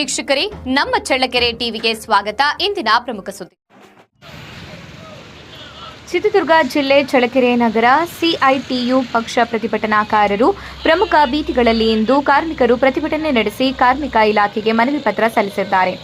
ವೀಕ್ಷಕರೇ, ನಮ್ಮ ಚಳ್ಳಕೆರೆ ಟಿವಿಗೆ ಸ್ವಾಗತ. ಇಂದಿನ ಪ್ರಮುಖ ಸುದ್ದಿ. ಚಿತ್ರದುರ್ಗ ಜಿಲ್ಲೆ ಚಳ್ಳಕೆರೆ ನಗರ ಸಿಐಟಿಯು ಪಕ್ಷ ಪ್ರತಿಭಟನಾಕಾರರು ಪ್ರಮುಖ ಬೀದಿಗಳಲ್ಲಿ ಇಂದು ಕಾರ್ಮಿಕರು ಪ್ರತಿಭಟನೆ ನಡೆಸಿ ಕಾರ್ಮಿಕ ಇಲಾಖೆಗೆ ಮನವಿ ಪತ್ರ ಸಲ್ಲಿಸಿದ್ದಾರೆ.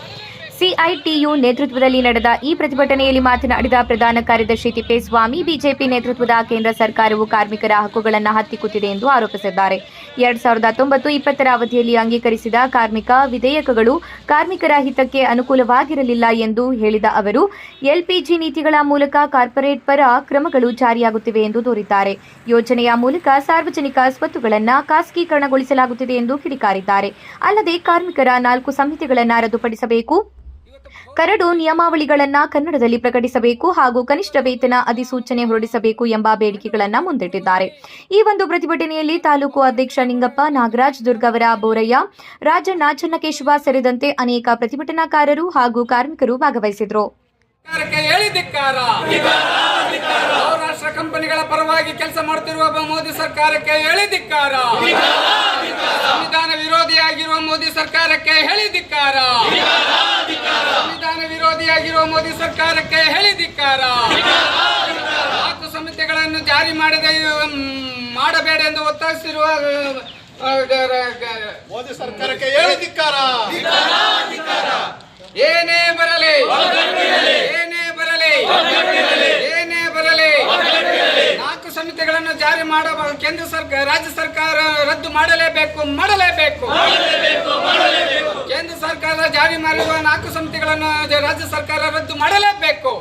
ಸಿಐಟಿಯು ನೇತೃತ್ವದಲ್ಲಿ ನಡೆದ ಈ ಪ್ರತಿಭಟನೆಯಲ್ಲಿ ಮಾತನಾಡಿದ ಪ್ರಧಾನ ಕಾರ್ಯದರ್ಶಿ ತಿಪ್ಪೇಸ್ವಾಮಿ, ಬಿಜೆಪಿ ನೇತೃತ್ವದ ಕೇಂದ್ರ ಸರ್ಕಾರವು ಕಾರ್ಮಿಕರ ಹಕ್ಕುಗಳನ್ನು ಹತ್ತಿಕ್ಕುತ್ತಿದೆ ಎಂದು ಆರೋಪಿಸಿದ್ದಾರೆ. 2019-20 ಅವಧಿಯಲ್ಲಿ ಅಂಗೀಕರಿಸಿದ ಕಾರ್ಮಿಕ ವಿಧೇಯಕಗಳು ಕಾರ್ಮಿಕರ ಹಿತಕ್ಕೆ ಅನುಕೂಲವಾಗಿರಲಿಲ್ಲ ಎಂದು ಹೇಳಿದ ಅವರು, ಎಲ್ಪಿಜಿ ನೀತಿಗಳ ಮೂಲಕ ಕಾರ್ಪೊರೇಟ್ ಪರ ಕ್ರಮಗಳು ಜಾರಿಯಾಗುತ್ತಿವೆ ಎಂದು ದೂರಿದ್ದಾರೆ. ಯೋಜನೆಯ ಮೂಲಕ ಸಾರ್ವಜನಿಕ ಸ್ವತ್ತುಗಳನ್ನು ಖಾಸಗೀಕರಣಗೊಳಿಸಲಾಗುತ್ತಿದೆ ಎಂದು ಕಿಡಿಕಾರಿದ್ದಾರೆ. ಅಲ್ಲದೆ ಕಾರ್ಮಿಕರ 4 ಸಂಹಿತೆಗಳನ್ನು ರದ್ದುಪಡಿಸಬೇಕು, ಕರಡು ನಿಯಮಾವಳಿಗಳನ್ನು ಕನ್ನಡದಲ್ಲಿ ಪ್ರಕಟಿಸಬೇಕು ಹಾಗೂ ಕನಿಷ್ಠ ವೇತನ ಅಧಿಸೂಚನೆ ಹೊರಡಿಸಬೇಕು ಎಂಬ ಬೇಡಿಕೆಗಳನ್ನು ಮುಂದಿಟ್ಟಿದ್ದಾರೆ. ಈ ಒಂದು ಪ್ರತಿಭಟನೆಯಲ್ಲಿ ತಾಲೂಕು ಅಧ್ಯಕ್ಷ ನಿಂಗಪ್ಪ, ನಾಗರಾಜ್, ದುರ್ಗವರ ಬೋರಯ್ಯ, ರಾಜಣ್ಣ, ಚನ್ನಕೇಶವ ಸೇರಿದಂತೆ ಅನೇಕ ಪ್ರತಿಭಟನಾಕಾರರು ಹಾಗೂ ಕಾರ್ಮಿಕರು ಭಾಗವಹಿಸಿದರು. ರಾಷ್ಟ್ರ ಕಂಪನಿಗಳ ಪರವಾಗಿ ಕೆಲಸ ಮಾಡುತ್ತಿರುವ ಮೋದಿ ಸರ್ಕಾರಕ್ಕೆ ಹೇಳಿದಿಕ್ಕಾರ. ಸಂವಿಧಾನ ವಿರೋಧಿಯಾಗಿರುವ ಮೋದಿ ಸರ್ಕಾರಕ್ಕೆ ಹೇಳಿದಿಕ್ಕಾರ. ಸಂವಿಧಾನ ವಿರೋಧಿಯಾಗಿರುವ ಮೋದಿ ಸರ್ಕಾರಕ್ಕೆ ಹೇಳಿದಿಕ್ಕಾರ. 4 ಸಮಿತಿಗಳನ್ನು ಜಾರಿ ಮಾಡಬೇಡ ಎಂದು ಒತ್ತಾಯಿಸಿರುವ ಮೋದಿ ಸರ್ಕಾರಕ್ಕೆ ಹೇಳಿದಿಕ್ಕಾರ. ಏನೇ ಬರಲಿ, ಏನೇ ಬರಲಿ, ಏನೇ ಬರಲಿ, 4 ಸಮಿತಿಗಳನ್ನು ಜಾರಿ ಮಾಡಬಹುದು. ಕೇಂದ್ರ ಸರ್ಕಾರ, ರಾಜ್ಯ ಸರ್ಕಾರ ರದ್ದು ಮಾಡಲೇಬೇಕು, ಮಾಡಲೇಬೇಕು. ಕೇಂದ್ರ ಸರ್ಕಾರ ಜಾರಿ ಮಾಡಿರುವ 4 ಸಮಿತಿಗಳನ್ನು ರಾಜ್ಯ ಸರ್ಕಾರ ರದ್ದು ಮಾಡಲೇಬೇಕು.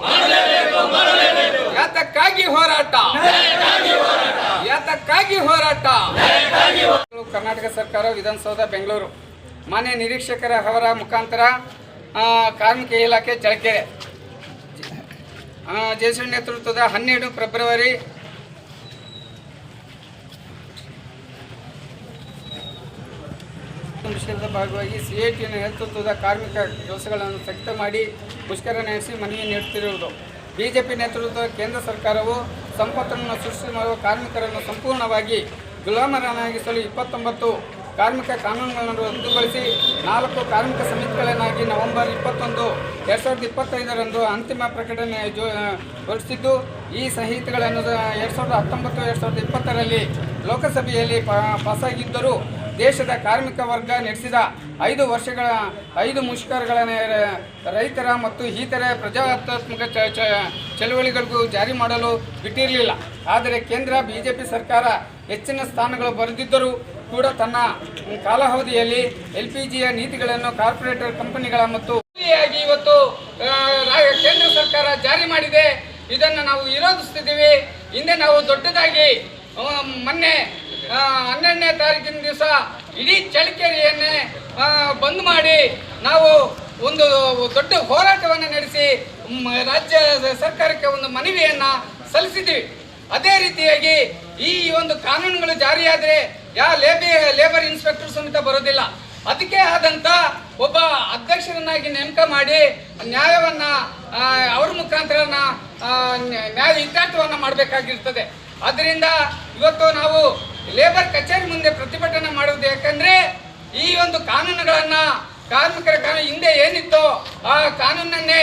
ಯಾತಕ್ಕಾಗಿ ಹೋರಾಟ, ಯಾತಕ್ಕಾಗಿ ಹೋರಾಟ. ಕರ್ನಾಟಕ ಸರ್ಕಾರ, ವಿಧಾನಸೌಧ, ಬೆಂಗಳೂರು. ಮಾನ್ಯ ನಿರೀಕ್ಷಕರ ಅವರ ಮುಖಾಂತರ ಕಾರ್ಮಿಕ ಇಲಾಖೆ ಚಳ್ಳಕೆರೆ ಜೆಸಿ ನೇತೃತ್ವದ 12 ಫೆಬ್ರವರಿ ವಿಷಯದ ಭಾಗವಾಗಿ ಸಿಐಟಿ ನೇತೃತ್ವದ ಕಾರ್ಮಿಕ ಕೆಲಸಗಳನ್ನು ಸ್ಥಗಿತ ಮಾಡಿ ಮುಷ್ಕರ ನಡೆಸಿ ಮನವಿ ನೀಡುತ್ತಿರುವುದು. ಬಿಜೆಪಿ ನೇತೃತ್ವದ ಕೇಂದ್ರ ಸರ್ಕಾರವು ಸಂಪತ್ತನ್ನು ಸೃಷ್ಟಿ ಮಾಡುವ ಕಾರ್ಮಿಕರನ್ನು ಸಂಪೂರ್ಣವಾಗಿ ಗುಲಾಮರನ್ನಾಗಿಸಲು 29 ಕಾರ್ಮಿಕ ಕಾನೂನುಗಳನ್ನು ರದ್ದುಗೊಳಿಸಿ 4 ಕಾರ್ಮಿಕ ಸಮಿತಿಗಳನ್ನಾಗಿ ನವೆಂಬರ್ 21, 2025ರಂದು ಅಂತಿಮ ಪ್ರಕಟಣೆ ಹೊರಡಿಸಿದ್ದು, ಈ ಸಂಹಿತೆಗಳನ್ನು 2019-2020ರಲ್ಲಿ ಲೋಕಸಭೆಯಲ್ಲಿ ಪಾಸಾಗಿದ್ದರೂ ದೇಶದ ಕಾರ್ಮಿಕ ವರ್ಗ ನಡೆಸಿದ 5 ವರ್ಷಗಳ 5 ಮುಷ್ಕರಗಳ ರೈತರ ಮತ್ತು ಇತರ ಪ್ರಜಾಸತ್ತಾತ್ಮಕ ಚಳವಳಿಗಳಿಗೂ ಜಾರಿ ಮಾಡಲು ಬಿಟ್ಟಿರಲಿಲ್ಲ. ಆದರೆ ಕೇಂದ್ರ ಬಿಜೆಪಿ ಸರ್ಕಾರ ಹೆಚ್ಚಿನ ಸ್ಥಾನಗಳು ಬರೆದಿದ್ದರೂ ಕೂಡ ತನ್ನ ಕಾಲಾವಧಿಯಲ್ಲಿ ಎಲ್ಪಿಜಿಯ ನೀತಿಗಳನ್ನು ಕಾರ್ಪೊರೇಟರ್ ಕಂಪನಿಗಳ ಮತ್ತು ಇವತ್ತು ಕೇಂದ್ರ ಸರ್ಕಾರ ಜಾರಿ ಮಾಡಿದೆ. ಇದನ್ನು ನಾವು ವಿರೋಧಿಸ್ತಿದ್ದೀವಿ. ಹಿಂದೆ ನಾವು ದೊಡ್ಡದಾಗಿ ಮೊನ್ನೆ 12ನೇ ತಾರೀಕಿನ ದಿವಸ ಇಡೀ ಚಳ್ಳಕೆರೆಯನ್ನೇ ಬಂದ್ ಮಾಡಿ ನಾವು ಒಂದು ದೊಡ್ಡ ಹೋರಾಟವನ್ನು ನಡೆಸಿ ರಾಜ್ಯ ಸರ್ಕಾರಕ್ಕೆ ಒಂದು ಮನವಿಯನ್ನು ಸಲ್ಲಿಸಿದ್ದೀವಿ. ಅದೇ ರೀತಿಯಾಗಿ ಈ ಒಂದು ಕಾನೂನುಗಳು ಜಾರಿಯಾದರೆ ಲೇಬರ್ ಇನ್ಸ್ಪೆಕ್ಟರ್ ಸಮೇತ ಬರೋದಿಲ್ಲ. ಅದಕ್ಕೆ ಆದಂಥ ಒಬ್ಬ ಅಧ್ಯಕ್ಷರನ್ನಾಗಿ ನೇಮಕ ಮಾಡಿ ನ್ಯಾಯವನ್ನು ಅವ್ರ ಮುಖಾಂತರ ನ್ಯಾಯ ಇತ್ಯರ್ಥವನ್ನು ಮಾಡಬೇಕಾಗಿರ್ತದೆ. ಆದ್ದರಿಂದ ಇವತ್ತು ನಾವು ಲೇಬರ್ ಕಚೇರಿ ಮುಂದೆ ಪ್ರತಿಭಟನೆ ಮಾಡೋದು ಯಾಕಂದರೆ ಈ ಒಂದು ಕಾನೂನುಗಳನ್ನು ಕಾರ್ಮಿಕರ ಕಾನೂನು ಹಿಂದೆ ಏನಿತ್ತೋ ಆ ಕಾನೂನನ್ನೇ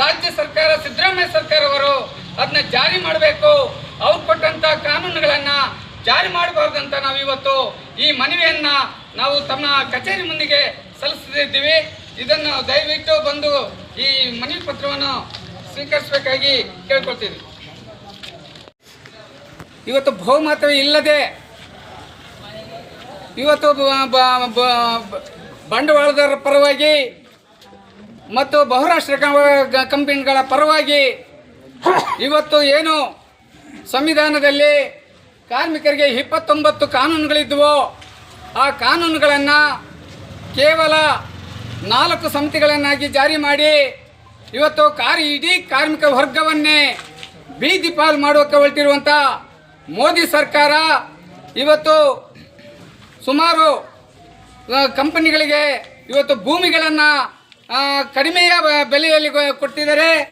ರಾಜ್ಯ ಸರ್ಕಾರ, ಸಿದ್ದರಾಮಯ್ಯ ಸರ್ಕಾರವರು ಅದನ್ನ ಜಾರಿ ಮಾಡಬೇಕು. ಅವ್ರು ಕೊಟ್ಟಂಥ ಕಾನೂನುಗಳನ್ನು ಜಾರಿ ಮಾಡಬಾರ್ದಂತ ನಾವು ಇವತ್ತು ಈ ಮನವಿಯನ್ನು ನಾವು ತಮ್ಮ ಕಚೇರಿ ಮುಂದಿಗೆ ಸಲ್ಲಿಸಿದ್ದೀವಿ. ಇದನ್ನು ದಯವಿಟ್ಟು ಬಂದು ಈ ಮನವಿ ಪತ್ರವನ್ನು ಸ್ವೀಕರಿಸಬೇಕಾಗಿ ಕೇಳ್ಕೊಳ್ತೀವಿ. ಇವತ್ತು ಬಹುಮತವೇ ಇಲ್ಲದೆ ಇವತ್ತು ಬಂಡವಾಳದಾರರ ಪರವಾಗಿ ಮತ್ತು ಬಹುರಾಷ್ಟ್ರ ಕಂಪನಿಗಳ ಪರವಾಗಿ ಇವತ್ತು ಏನು ಸಂವಿಧಾನದಲ್ಲಿ ಕಾರ್ಮಿಕರಿಗೆ 29 ಕಾನೂನುಗಳಿದ್ದವೋ ಆ ಕಾನೂನುಗಳನ್ನು ಕೇವಲ 4 ಸಮಿತಿಗಳನ್ನಾಗಿ ಜಾರಿ ಮಾಡಿ ಇವತ್ತು ಇಡೀ ಕಾರ್ಮಿಕ ವರ್ಗವನ್ನೇ ಬೀದಿ ಪಾಲು ಮಾಡೋಕ್ಕೆ ಹೊರಟಿರುವಂಥ ಮೋದಿ ಸರ್ಕಾರ ಇವತ್ತು ಸುಮಾರು ಕಂಪನಿಗಳಿಗೆ ಇವತ್ತು ಭೂಮಿಗಳನ್ನು ಕಡಿಮೆಯ ಬೆಲೆಯಲ್ಲಿ ಕೊಟ್ಟಿದ್ದಾರೆ.